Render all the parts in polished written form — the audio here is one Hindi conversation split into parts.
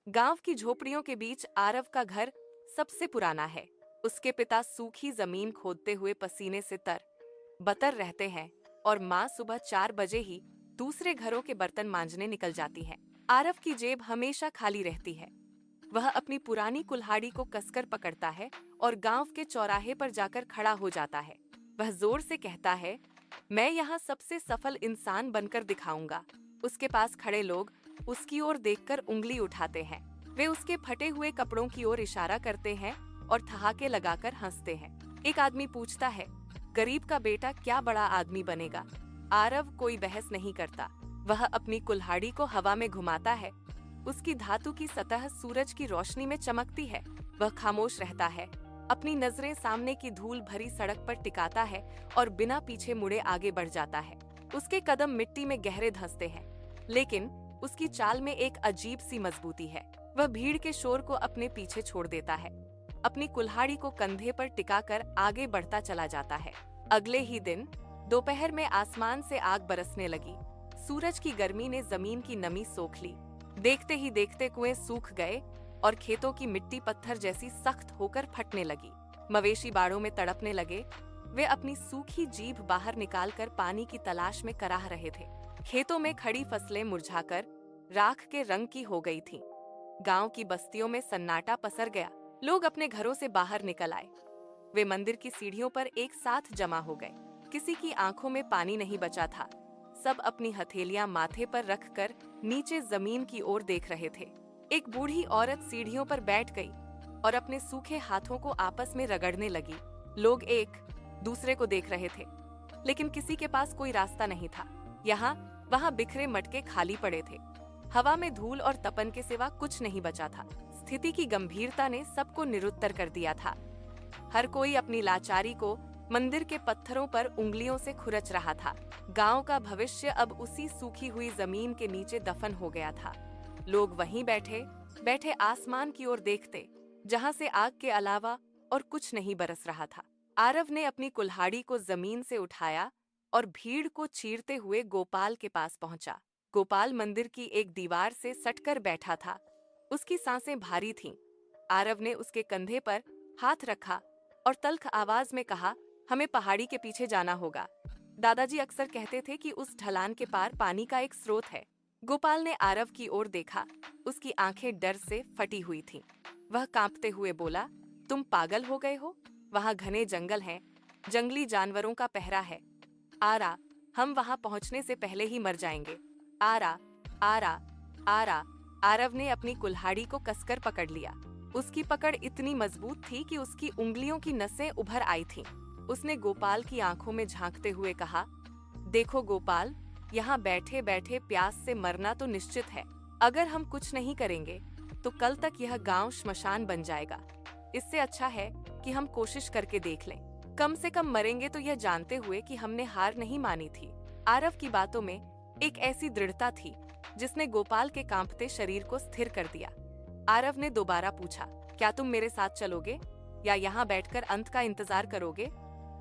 गांव की झोपड़ियों के बीच आरव का घर सबसे पुराना है। उसके पिता सूखी जमीन खोदते हुए पसीने से तर बतर रहते हैं और माँ सुबह 4 बजे ही दूसरे घरों के बर्तन मांजने निकल जाती है। आरव की जेब हमेशा खाली रहती है। वह अपनी पुरानी कुल्हाड़ी को कसकर पकड़ता है और गांव के चौराहे पर जाकर खड़ा हो जाता है। वह जोर से कहता है, मैं यहाँ सबसे सफल इंसान बनकर दिखाऊंगा। उसके पास खड़े लोग उसकी ओर देखकर उंगली उठाते हैं। वे उसके फटे हुए कपड़ों की ओर इशारा करते हैं और ठहाके लगाकर हंसते हैं। एक आदमी पूछता है, गरीब का बेटा क्या बड़ा आदमी बनेगा? आरव कोई बहस नहीं करता। वह अपनी कुल्हाड़ी को हवा में घुमाता है। उसकी धातु की सतह सूरज की रोशनी में चमकती है। वह खामोश रहता है, अपनी नजरें सामने की धूल भरी सड़क पर टिकाता है और बिना पीछे मुड़े आगे बढ़ जाता है। उसके कदम मिट्टी में गहरे धंसते हैं, लेकिन उसकी चाल में एक अजीब सी मजबूती है। वह भीड़ के शोर को अपने पीछे छोड़ देता है, अपनी कुल्हाड़ी को कंधे पर टिकाकर आगे बढ़ता चला जाता है। अगले ही दिन दोपहर में आसमान से आग बरसने लगी। सूरज की गर्मी ने जमीन की नमी सोख ली। देखते ही देखते कुएं सूख गए और खेतों की मिट्टी पत्थर जैसी सख्त होकर फटने लगी। मवेशी बाड़ों में तड़पने लगे। वे अपनी सूखी जीभ बाहर निकालकर पानी की तलाश में कराह रहे थे। खेतों में खड़ी फसलें मुरझाकर राख के रंग की हो गई थीं। गांव की बस्तियों में सन्नाटा पसर गया। लोग अपने घरों से बाहर निकल आए। वे मंदिर की सीढ़ियों पर एक साथ जमा हो गए। किसी की आंखों में पानी नहीं बचा था। सब अपनी हथेलियां माथे पर रखकर नीचे जमीन की ओर देख रहे थे। एक बूढ़ी औरत सीढ़ियों पर बैठ गई और अपने सूखे हाथों को आपस में रगड़ने लगी। लोग एक दूसरे को देख रहे थे, लेकिन किसी के पास कोई रास्ता नहीं था। यहाँ वहाँ बिखरे मटके खाली पड़े थे। हवा में धूल और तपन के सिवा कुछ नहीं बचा था। स्थिति की गंभीरता ने सबको निरुत्तर कर दिया था। हर कोई अपनी लाचारी को मंदिर के पत्थरों पर उंगलियों से खुरच रहा था। गांव का भविष्य अब उसी सूखी हुई जमीन के नीचे दफन हो गया था। लोग वहीं बैठे बैठे आसमान की ओर देखते, जहां से आग के अलावा और कुछ नहीं बरस रहा था। आरव ने अपनी कुल्हाड़ी को जमीन से उठाया और भीड़ को चीरते हुए गोपाल के पास पहुंचा। गोपाल मंदिर की एक दीवार से सटकर बैठा था। उसकी सांसें भारी थीं। आरव ने उसके कंधे पर हाथ रखा और तल्ख आवाज में कहा, हमें पहाड़ी के पीछे जाना होगा। दादाजी अक्सर कहते थे कि उस ढलान के पार पानी का एक स्रोत है। गोपाल ने आरव की ओर देखा। उसकी आंखें डर से फटी हुई थीं। वह कांपते हुए बोला, तुम पागल हो गए हो? वहां घने जंगल हैं, जंगली जानवरों का पहरा है। आरा, हम वहां पहुंचने से पहले ही मर जाएंगे। आरा, आरा, आरा। आरव ने अपनी कुल्हाड़ी को कसकर पकड़ लिया। उसकी पकड़ इतनी मजबूत थी कि उसकी उंगलियों की नसें उभर आई थीं। उसने गोपाल की आंखों में झांकते हुए कहा, देखो गोपाल, यहाँ बैठे बैठे प्यास से मरना तो निश्चित है। अगर हम कुछ नहीं करेंगे तो कल तक यह गांव श्मशान बन जाएगा। इससे अच्छा है कि हम कोशिश करके देख लें। कम से कम मरेंगे तो यह जानते हुए कि हमने हार नहीं मानी थी। आरव की बातों में एक ऐसी दृढ़ता थी जिसने गोपाल के कांपते शरीर को स्थिर कर दिया। आरव ने दोबारा पूछा, क्या तुम मेरे साथ चलोगे या यहाँ बैठकर अंत का इंतजार करोगे?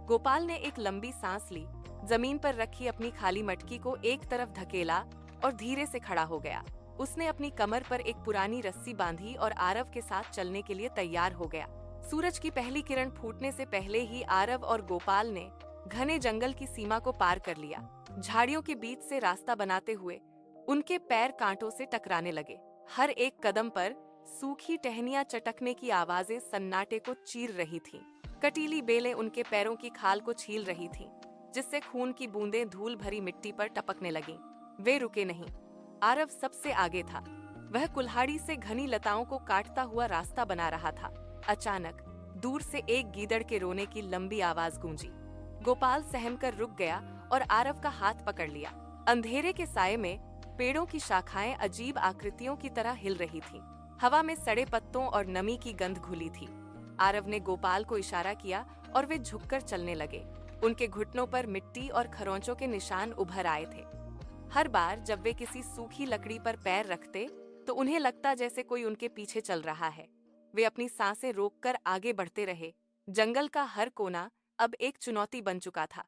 गोपाल ने एक लंबी सांस ली, जमीन पर रखी अपनी खाली मटकी को एक तरफ धकेला और धीरे से खड़ा हो गया। उसने अपनी कमर पर एक पुरानी रस्सी बांधी और आरव के साथ चलने के लिए तैयार हो गया। सूरज की पहली किरण फूटने से पहले ही आरव और गोपाल ने घने जंगल की सीमा को पार कर लिया। झाड़ियों के बीच से रास्ता बनाते हुए उनके पैर कांटों से टकराने लगे। हर एक कदम पर सूखी टहनियां चटकने की आवाजें सन्नाटे को चीर रही थीं। कटीली बेलें उनके पैरों की खाल को छील रही थीं, जिससे खून की बूंदें धूल भरी मिट्टी पर टपकने लगीं। वे रुके नहीं। आरव सबसे आगे था। वह कुल्हाड़ी से घनी लताओं को काटता हुआ रास्ता बना रहा था। अचानक दूर से एक गीदड़ के रोने की लंबी आवाज गूंजी। गोपाल सहमकर रुक गया और आरव का हाथ पकड़ लिया। अंधेरे के साये में पेड़ों की शाखाएं अजीब आकृतियों की तरह हिल रही थीं। हवा में सड़े पत्तों और नमी की गंध घुली थी। आरव ने गोपाल को इशारा किया और वे झुककर चलने लगे। उनके घुटनों पर मिट्टी और खरोंचों के निशान उभर आए थे। हर बार जब वे किसी सूखी लकड़ी पर पैर रखते तो उन्हें लगता जैसे कोई उनके पीछे चल रहा है। वे अपनी सांसें रोककर आगे बढ़ते रहे। जंगल का हर कोना अब एक चुनौती बन चुका था।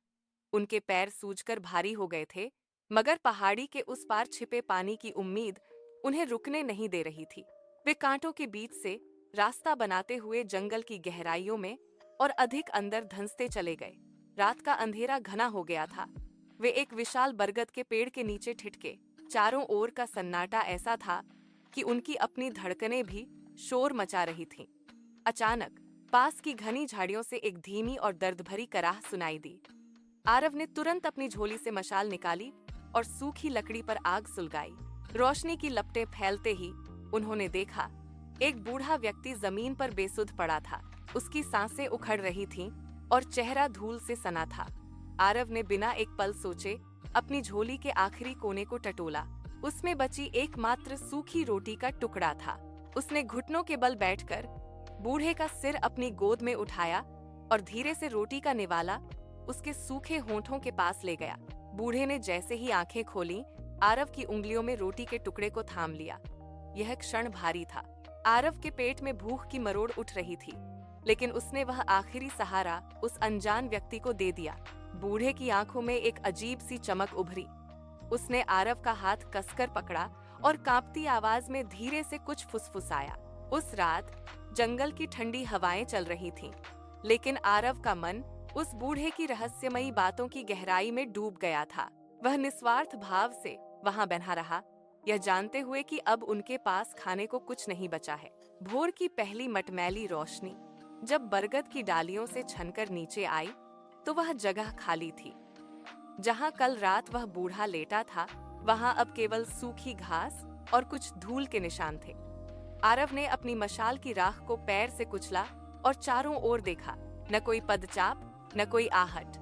उनके पैर सूजकर भारी हो गए थे, मगर पहाड़ी के उस पार छिपे पानी की उम्मीद उन्हें रुकने नहीं दे रही थी। वे कांटों के बीच से रास्ता बनाते हुए जंगल की गहराइयों में और अधिक अंदर धंसते चले गए। रात का अंधेरा घना हो गया था। वे एक विशाल बरगद के पेड़ के नीचे ठिठके। चारों ओर का सन्नाटा ऐसा था कि उनकी अपनी धड़कनें भी शोर मचा रही थीं। अचानक पास की घनी झाड़ियों से एक धीमी और दर्द भरी कराह सुनाई दी। आरव ने तुरंत अपनी झोली से मशाल निकाली और सूखी लकड़ी पर आग सुलगाई। रोशनी की लपटें फैलते ही उन्होंने देखा, एक बूढ़ा व्यक्ति जमीन पर बेसुध पड़ा था। उसकी सांसें उखड़ रही थीं और चेहरा धूल से सना था। आरव ने बिना एक पल सोचे अपनी झोली के आखिरी कोने को टटोला। उसमें बची एकमात्र सूखी रोटी का टुकड़ा था। उसने घुटनों के बल बैठकर बूढ़े का सिर अपनी गोद में उठाया और धीरे से रोटी का निवाला उसके सूखे होंठों के पास ले गया। बूढ़े ने जैसे ही आंखें खोलीं, आरव की उंगलियों में रोटी के टुकड़े को थाम लिया। यह क्षण भारी था। आरव के पेट में भूख की मरोड़ उठ रही थी, लेकिन उसने वह आखिरी सहारा उस अनजान व्यक्ति को दे दिया। बूढ़े की आंखों में एक अजीब सी चमक उभरी। उसने आरव का हाथ कसकर पकड़ा और कांपती आवाज में धीरे से कुछ फुसफुसाया। उस रात जंगल की ठंडी हवाएं चल रही थीं, लेकिन आरव का मन उस बूढ़े की रहस्यमयी बातों की गहराई में डूब गया था। वह निस्वार्थ भाव से वहां बना रहा, यह जानते हुए कि अब उनके पास खाने को कुछ नहीं बचा है। भोर की पहली मटमैली रोशनी जब बरगद की डालियों से छनकर नीचे आई, तो वह जगह खाली थी। जहां कल रात वह बूढ़ा लेटा था, वहां अब केवल सूखी घास और कुछ धूल के निशान थे। आरव ने अपनी मशाल की राख को पैर से कुचला और चारों ओर देखा। न कोई पदचाप, न कोई आहट।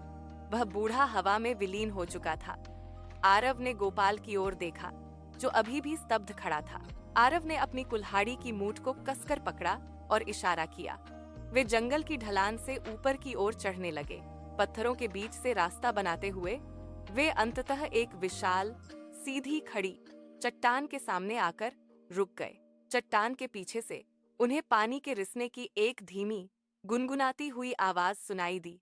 वह बूढ़ा हवा में विलीन हो चुका था। आरव ने गोपाल की ओर देखा, जो अभी भी स्तब्ध खड़ा था। आरव ने अपनी कुल्हाड़ी की मूठ को कसकर पकड़ा और इशारा किया। वे जंगल की ढलान से ऊपर की ओर चढ़ने लगे। पत्थरों के बीच से रास्ता बनाते हुए वे अंततः एक विशाल, सीधी खड़ी चट्टान के सामने आकर रुक गए। चट्टान के पीछे से उन्हें पानी के रिसने की एक धीमी, गुनगुनाती हुई आवाज सुनाई दी।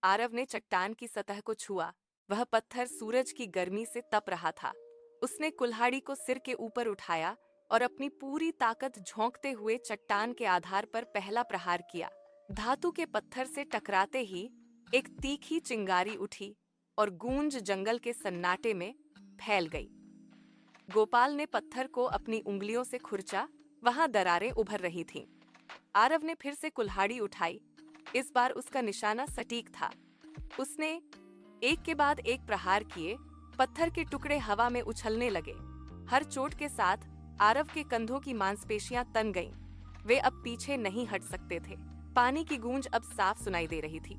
आरव ने चट्टान की सतह को छुआ। वह पत्थर सूरज की गर्मी से तप रहा था। उसने कुल्हाड़ी को सिर के ऊपर उठाया और अपनी पूरी ताकत झोंकते हुए चट्टान के आधार पर पहला प्रहार किया। धातु के पत्थर से टकराते ही एक तीखी चिंगारी उठी और गूंज जंगल के सन्नाटे में फैल गई। गोपाल ने पत्थर को अपनी उंगलियों से खुरचा। वहां दरारें उभर रही थीं। आरव ने फिर से कुल्हाड़ी उठाई। इस बार उसका निशाना सटीक था। उसने एक के बाद एक प्रहार किए। पत्थर के टुकड़े हवा में उछलने लगे। हर चोट के साथ आरव के कंधों की मांसपेशियां तन गईं। वे अब पीछे नहीं हट सकते थे। पानी की गूंज अब साफ सुनाई दे रही थी,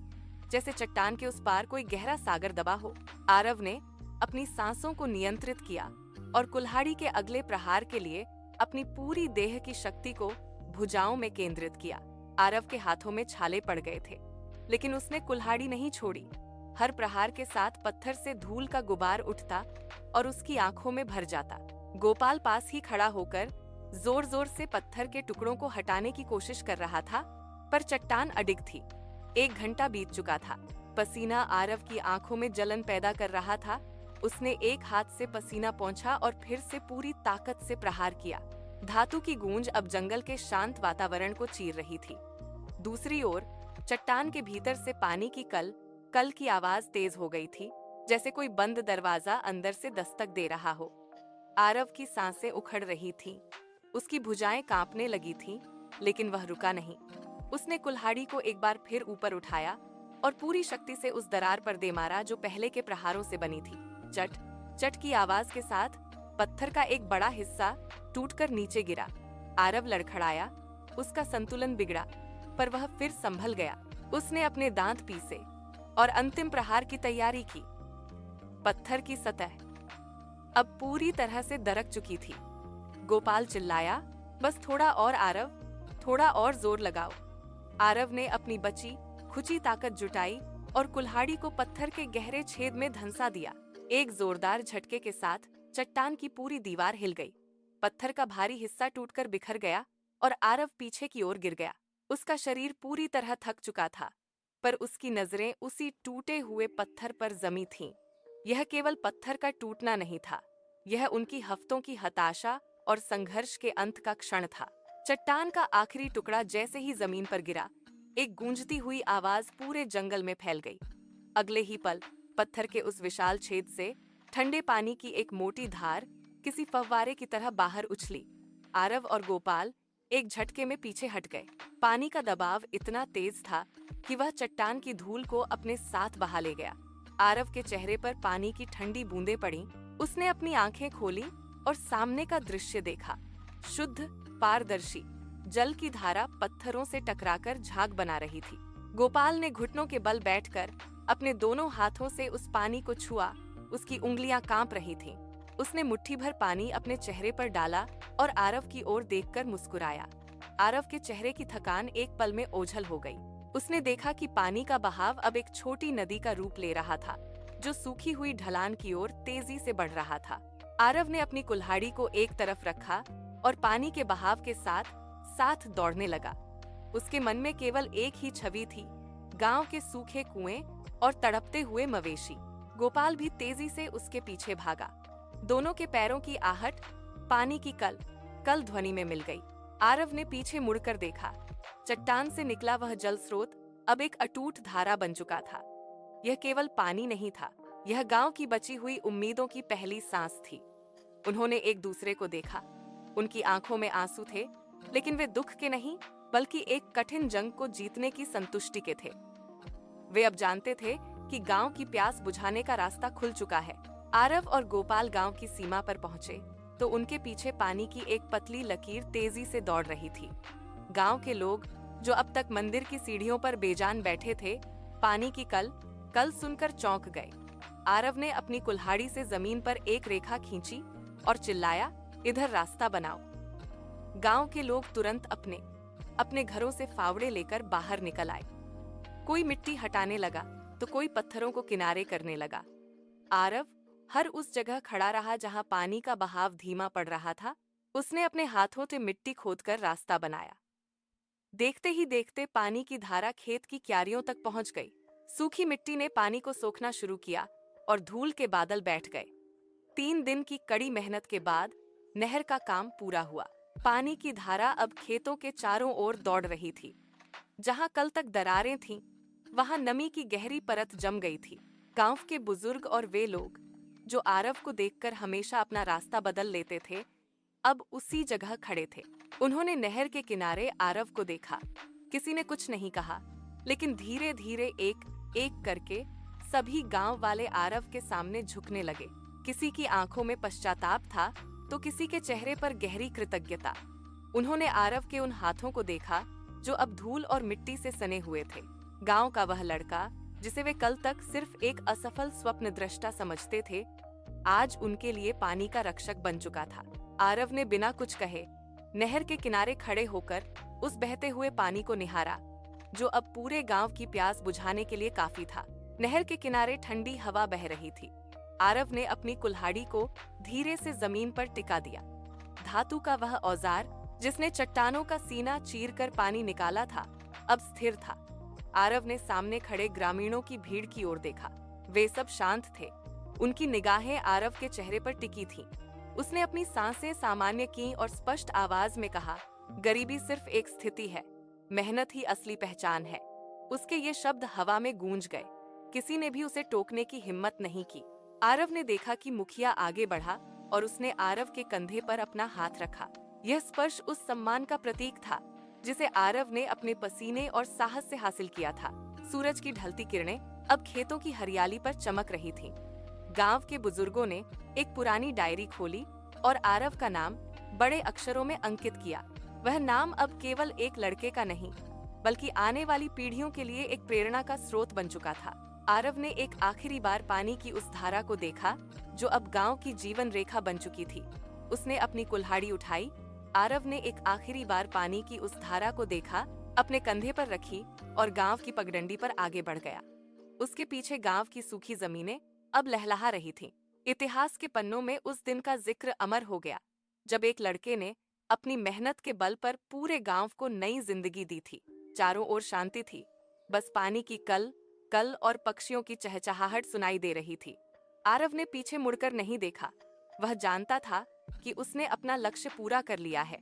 जैसे चट्टान के उस पार कोई गहरा सागर दबा हो। आरव ने अपनी सांसों को नियंत्रित किया और कुल्हाड़ी के अगले प्रहार के लिए अपनी पूरी देह की शक्ति को भुजाओं में केंद्रित किया। आरव के हाथों में छाले पड़ गए थे, लेकिन उसने कुल्हाड़ी नहीं छोड़ी। हर प्रहार के साथ पत्थर से धूल का गुबार उठता और उसकी आंखों में भर जाता। गोपाल पास ही खड़ा होकर जोर जोर से पत्थर के टुकड़ों को हटाने की कोशिश कर रहा था, पर चट्टान अडिग थी। 1 घंटा बीत चुका था। पसीना आरव की आंखों में जलन पैदा कर रहा था। उसने एक हाथ से पसीना पोंछा और फिर से पूरी ताकत से प्रहार किया। धातु की गूंज अब जंगल के शांत वातावरण को चीर रही थी। दूसरी ओर चट्टान के भीतर से पानी की कल की आवाज तेज हो गई थी, जैसे कोई बंद दरवाजा अंदर से दस्तक दे रहा हो। आरव की सांसें उखड़ रही थीं। उसकी भुजाएं कांपने लगी थीं, लेकिन वह रुका नहीं। उसने कुल्हाड़ी को एक बार फिर ऊपर उठाया और पूरी शक्ति से उस दरार पर दे मारा जो पहले के प्रहारों से बनी थी। चट चट की आवाज के साथ पत्थर का एक बड़ा हिस्सा टूटकर नीचे गिरा। आरव लड़खड़ाया। उसका संतुलन बिगड़ा, पर वह फिर संभल गया। उसने अपने दांत पीसे और अंतिम प्रहार की तैयारी की। पत्थर की सतह अब पूरी तरह से दरक चुकी थी। गोपाल चिल्लाया, बस थोड़ा और आरव, थोड़ा और जोर लगाओ। आरव ने अपनी बची खुची ताकत जुटाई और कुल्हाड़ी को पत्थर के गहरे छेद में धंसा दिया। एक जोरदार झटके के साथ चट्टान की पूरी दीवार हिल गई। पत्थर का भारी हिस्सा टूटकर बिखर गया और आरव पीछे की ओर गिर गया। उसका शरीर पूरी तरह थक चुका था, पर उसकी नजरें उसी टूटे हुए पत्थर पर जमी थीं। यह केवल पत्थर का टूटना नहीं था, यह उनकी हफ्तों की हताशा और संघर्ष के अंत का क्षण था। चट्टान का आखिरी टुकड़ा जैसे ही जमीन पर गिरा, एक गूंजती हुई आवाज पूरे जंगल में फैल गई। अगले ही पल पत्थर के उस विशाल छेद से ठंडे पानी की एक मोटी धार किसी फव्वारे की तरह बाहर उछली। आरव और गोपाल एक झटके में पीछे हट गए। पानी का दबाव इतना तेज था कि वह चट्टान की धूल को अपने साथ बहा ले गया। आरव के चेहरे पर पानी की ठंडी बूंदें पड़ी। उसने अपनी आंखें खोली और सामने का दृश्य देखा। शुद्ध, पारदर्शी जल की धारा पत्थरों से टकराकर झाग बना रही थी। गोपाल ने घुटनों के बल बैठकर अपने दोनों हाथों से उस पानी को छुआ। उसकी उंगलियां कांप रही थीं। उसने मुट्ठी भर पानी अपने चेहरे पर डाला और आरव की ओर देखकर मुस्कुराया। आरव के चेहरे की थकान एक पल में ओझल हो गई। उसने देखा कि पानी का बहाव अब एक छोटी नदी का रूप ले रहा था, जो सूखी हुई ढलान की ओर तेजी से बढ़ रहा था। आरव ने अपनी कुल्हाड़ी को एक तरफ रखा और पानी के बहाव के साथ साथ दौड़ने लगा। उसके मन में केवल एक ही छवि थी, गांव के सूखे कुएं और तड़पते हुए मवेशी। गोपाल भी तेजी से उसके पीछे भागा। दोनों के पैरों की आहट पानी की कल कल ध्वनि में मिल गई। आरव ने पीछे मुड़कर देखा। चट्टान से निकला वह जल स्रोत अब एक अटूट धारा बन चुका था। यह केवल पानी नहीं था, यह गांव की बची हुई उम्मीदों की पहली सांस थी। उन्होंने एक दूसरे को देखा। उनकी आंखों में आंसू थे, लेकिन वे दुख के नहीं, बल्कि एक कठिन जंग को जीतने की संतुष्टि के थे। वे अब जानते थे कि गांव की प्यास बुझाने का रास्ता खुल चुका है। आरव और गोपाल गांव की सीमा पर पहुंचे तो उनके पीछे पानी की एक पतली लकीर तेजी से दौड़ रही थी। गांव के लोग, जो अब तक मंदिर की सीढ़ियों पर बेजान बैठे थे, पानी की कल कल सुनकर चौंक गए। आरव ने अपनी कुल्हाड़ी से जमीन पर एक रेखा खींची और चिल्लाया, इधर रास्ता बनाओ। गांव के लोग तुरंत अपने अपने घरों से फावड़े लेकर बाहर निकल आए। कोई मिट्टी हटाने लगा तो कोई पत्थरों को किनारे करने लगा। आरव हर उस जगह खड़ा रहा जहां पानी का बहाव धीमा पड़ रहा था। उसने अपने हाथों से मिट्टी खोदकर रास्ता बनाया। देखते ही देखते पानी की धारा खेत की क्यारियों तक पहुंच गई। सूखी मिट्टी ने पानी को सोखना शुरू किया और धूल के बादल बैठ गए। 3 दिन की कड़ी मेहनत के बाद नहर का काम पूरा हुआ। पानी की धारा अब खेतों के चारों ओर दौड़ रही थी। जहां कल तक दरारें थीं, वहां नमी की गहरी परत जम गई थी। गांव के बुजुर्ग और वे लोग जो आरव को देखकर हमेशा अपना रास्ता बदल लेते थे, अब उसी जगह खड़े थे। उन्होंने नहर के किनारे आरव को देखा। किसी ने कुछ नहीं कहा, लेकिन धीरे धीरे एक एक करके सभी गांव वाले आरव के सामने झुकने लगे। किसी की आंखों में पश्चाताप था तो किसी के चेहरे पर गहरी कृतज्ञता। उन्होंने आरव के उन हाथों को देखा जो अब धूल और मिट्टी से सने हुए थे। गांव का वह लड़का जिसे वे कल तक सिर्फ एक असफल स्वप्नद्रष्टा समझते थे, आज उनके लिए पानी का रक्षक बन चुका था। आरव ने बिना कुछ कहे नहर के किनारे खड़े होकर उस बहते हुए पानी को निहारा, जो अब पूरे गांव की प्यास बुझाने के लिए काफी था। नहर के किनारे ठंडी हवा बह रही थी। आरव ने अपनी कुल्हाड़ी को धीरे से जमीन पर टिका दिया। धातु का वह औजार जिसने चट्टानों का सीना चीरकर पानी निकाला था, अब स्थिर था। आरव ने सामने खड़े ग्रामीणों की भीड़ की ओर देखा। वे सब शांत थे। उनकी निगाहें आरव के चेहरे पर टिकी थीं। उसने अपनी सांसें सामान्य की और स्पष्ट आवाज में कहा, गरीबी सिर्फ एक स्थिति है, मेहनत ही असली पहचान है। उसके ये शब्द हवा में गूंज गए। किसी ने भी उसे टोकने की हिम्मत नहीं की। आरव ने देखा कि मुखिया आगे बढ़ा और उसने आरव के कंधे पर अपना हाथ रखा। यह स्पर्श उस सम्मान का प्रतीक था जिसे आरव ने अपने पसीने और साहस से हासिल किया था। सूरज की ढलती किरणें अब खेतों की हरियाली पर चमक रही थीं। गांव के बुजुर्गों ने एक पुरानी डायरी खोली और आरव का नाम बड़े अक्षरों में अंकित किया। वह नाम अब केवल एक लड़के का नहीं, बल्कि आने वाली पीढ़ियों के लिए एक प्रेरणा का स्रोत बन चुका था। आरव ने एक आखिरी बार पानी की उस धारा को देखा जो अब गांव की जीवन रेखा बन चुकी थी। उसने अपनी कुल्हाड़ी उठाई। आरव ने एक आखिरी बार पानी की उस धारा को देखा, अपने कंधे पर रखी और गांव की पगडंडी पर आगे बढ़ गया। उसके पीछे गांव की सूखी जमीनें अब लहलहा रही थीं। इतिहास के पन्नों में उस दिन का जिक्र अमर हो गया, जब एक लड़के ने अपनी मेहनत के बल पर पूरे गांव को नई जिंदगी दी थी। चारों ओर शांति थी, बस पानी की कल कल और पक्षियों की चहचहाहट सुनाई दे रही थी। आरव ने पीछे मुड़कर नहीं देखा। वह जानता था कि उसने अपना लक्ष्य पूरा कर लिया है।